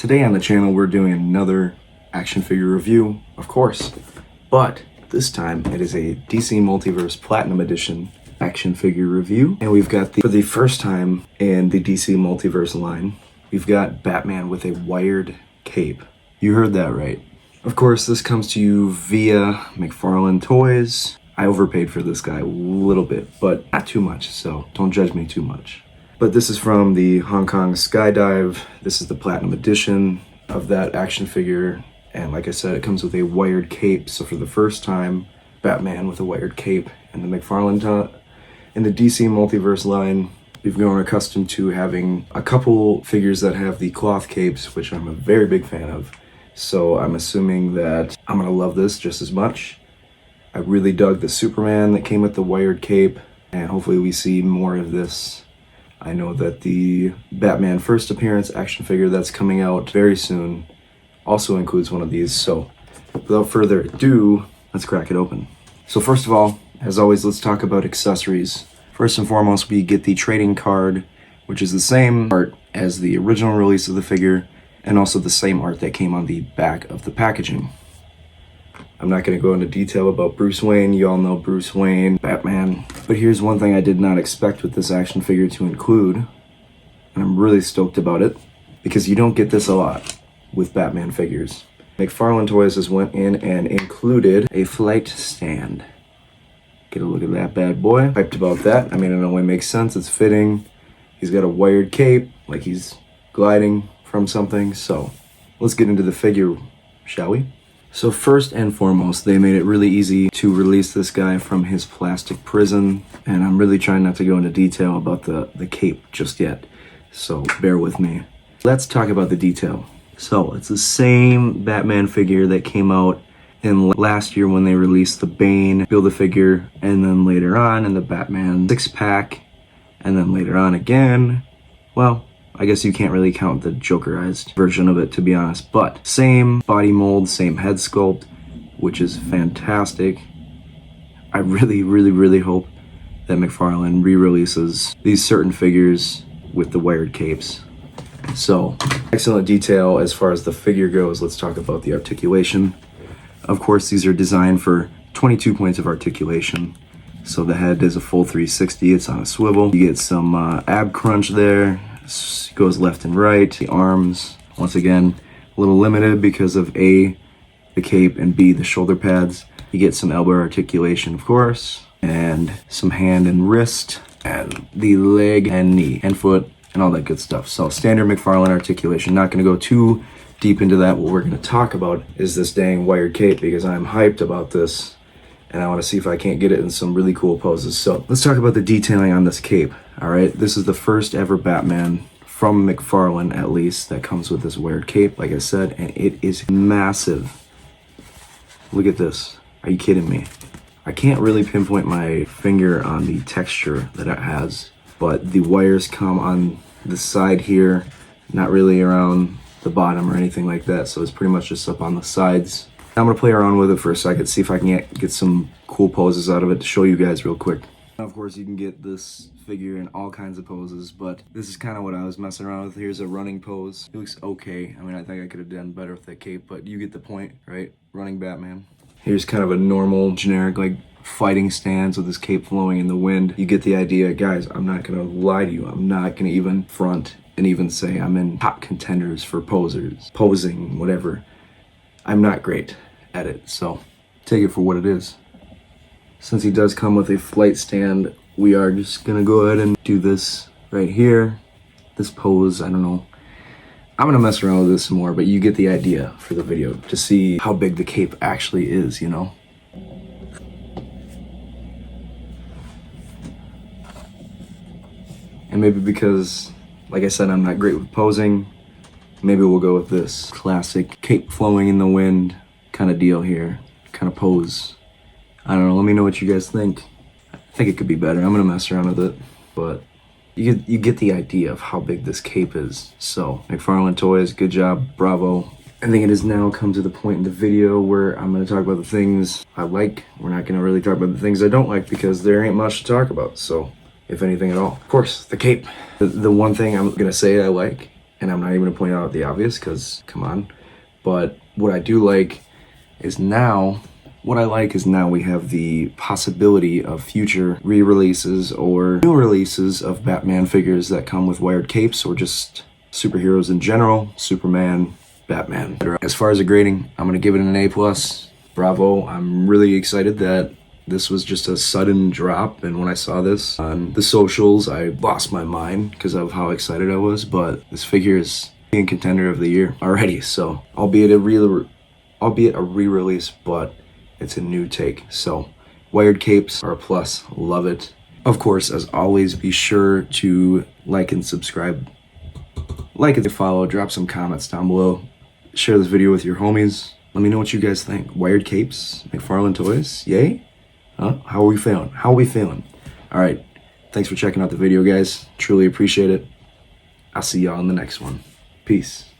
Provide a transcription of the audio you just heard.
Today on the channel we're doing another action figure review, of course, but this time it is a DC Multiverse Platinum Edition action figure review, and we've got for the first time in the DC Multiverse line, we've got Batman with a wired cape. You heard that right. Of course, this comes to you via McFarlane Toys. I overpaid for this guy a little bit, but not too much, so don't judge me too much. But this is from the Hong Kong Skydive. This is the Platinum Edition of that action figure. And like I said, it comes with a wired cape. So for the first time, Batman with a wired cape. And the McFarlane, in the DC Multiverse line, we've grown accustomed to having a couple figures that have the cloth capes, which I'm a very big fan of. So I'm assuming that I'm gonna love this just as much. I really dug the Superman that came with the wired cape, and hopefully we see more of this. I know that the Batman First Appearance action figure that's coming out very soon also includes one of these. So without further ado, let's crack it open. So first of all, as always, let's talk about accessories. First and foremost, we get the trading card, which is the same art as the original release of the figure, and also the same art that came on the back of the packaging. I'm not going to go into detail about Bruce Wayne. You all know Bruce Wayne, Batman. But here's one thing I did not expect with this action figure to include, and I'm really stoked about it, because you don't get this a lot with Batman figures. McFarlane Toys has went in and included a flight stand. Get a look at that bad boy. Hyped about that. I mean, it only makes sense. It's fitting. He's got a wired cape, like he's gliding from something. So let's get into the figure, shall we? So first and foremost, they made it really easy to release this guy from his plastic prison, and I'm really trying not to go into detail about the cape just yet, so bear with me. Let's talk about the detail. So it's the same Batman figure that came out in last year when they released the Bane Build-A-Figure, and then later on in the Batman 6-pack, and then later on again, well, I guess you can't really count the Jokerized version of it, to be honest, but same body mold, same head sculpt, which is fantastic. I really hope that McFarlane re-releases these certain figures with the wired capes. So, excellent detail as far as the figure goes. Let's talk about the articulation. Of course, these are designed for 22 points of articulation. So the head is a full 360, it's on a swivel. You get some ab crunch there. Goes left and right. The arms, once again, a little limited because of A, the cape, and B, the shoulder pads. You get some elbow articulation, of course, and some hand and wrist, and the leg and knee and foot, and all that good stuff. So standard McFarlane articulation. Not going to go too deep into that. What we're going to talk about is this dang wired cape, because I'm hyped about this, and I want to see if I can't get it in some really cool poses. So let's talk about the detailing on this cape. All right, this is the first ever Batman from McFarlane, at least, that comes with this wired cape, like I said, and it is massive. Look at this. Are you kidding me? I can't really pinpoint my finger on the texture that it has, but the wires come on the side here, not really around the bottom or anything like that, so it's pretty much just up on the sides. I'm gonna play around with it for a second, see if I can get some cool poses out of it to show you guys real quick. Of course, you can get this figure in all kinds of poses, but this is kind of what I was messing around with. Here's a running pose. It looks okay. I mean, I think I could have done better with that cape, but you get the point, right? Running Batman. Here's kind of a normal, generic, like, fighting stance with his cape flowing in the wind. You get the idea. Guys, I'm not gonna lie to you. I'm not gonna even front and even say I'm in top contenders for posing, whatever. I'm not great at it, so take it for what it is. Since he does come with a flight stand, we are just gonna go ahead and do this right here. This pose, I don't know. I'm gonna mess around with this some more, but you get the idea for the video to see how big the cape actually is, you know? And maybe because, like I said, I'm not great with posing, maybe we'll go with this classic cape flowing in the wind kind of deal here, kind of pose. I don't know, let me know what you guys think. I think it could be better. I'm gonna mess around with it, but you get the idea of how big this cape is. So, McFarlane Toys, good job, bravo. I think it has now come to the point in the video where I'm gonna talk about the things I like. We're not gonna really talk about the things I don't like, because there ain't much to talk about, so, if anything at all. Of course, the cape. The one thing I'm gonna say I like, and I'm not even gonna point out the obvious because come on. But what I do like is now we have the possibility of future re-releases or new releases of Batman figures that come with wired capes or just superheroes in general, Superman, Batman. As far as a grading, I'm gonna give it an A+. Bravo. I'm really excited that this was just a sudden drop, and when I saw this on the socials, I lost my mind because of how excited I was. But this figure is being contender of the year already, so albeit a re-release, but it's a new take. So wired capes are a plus. Love it. Of course, as always, be sure to like and subscribe. Like and follow, drop some comments down below. Share this video with your homies. Let me know what you guys think. Wired capes, McFarlane Toys, yay? Huh? How are we feeling? How are we feeling? All right. Thanks for checking out the video, guys. Truly appreciate it. I'll see y'all in the next one. Peace.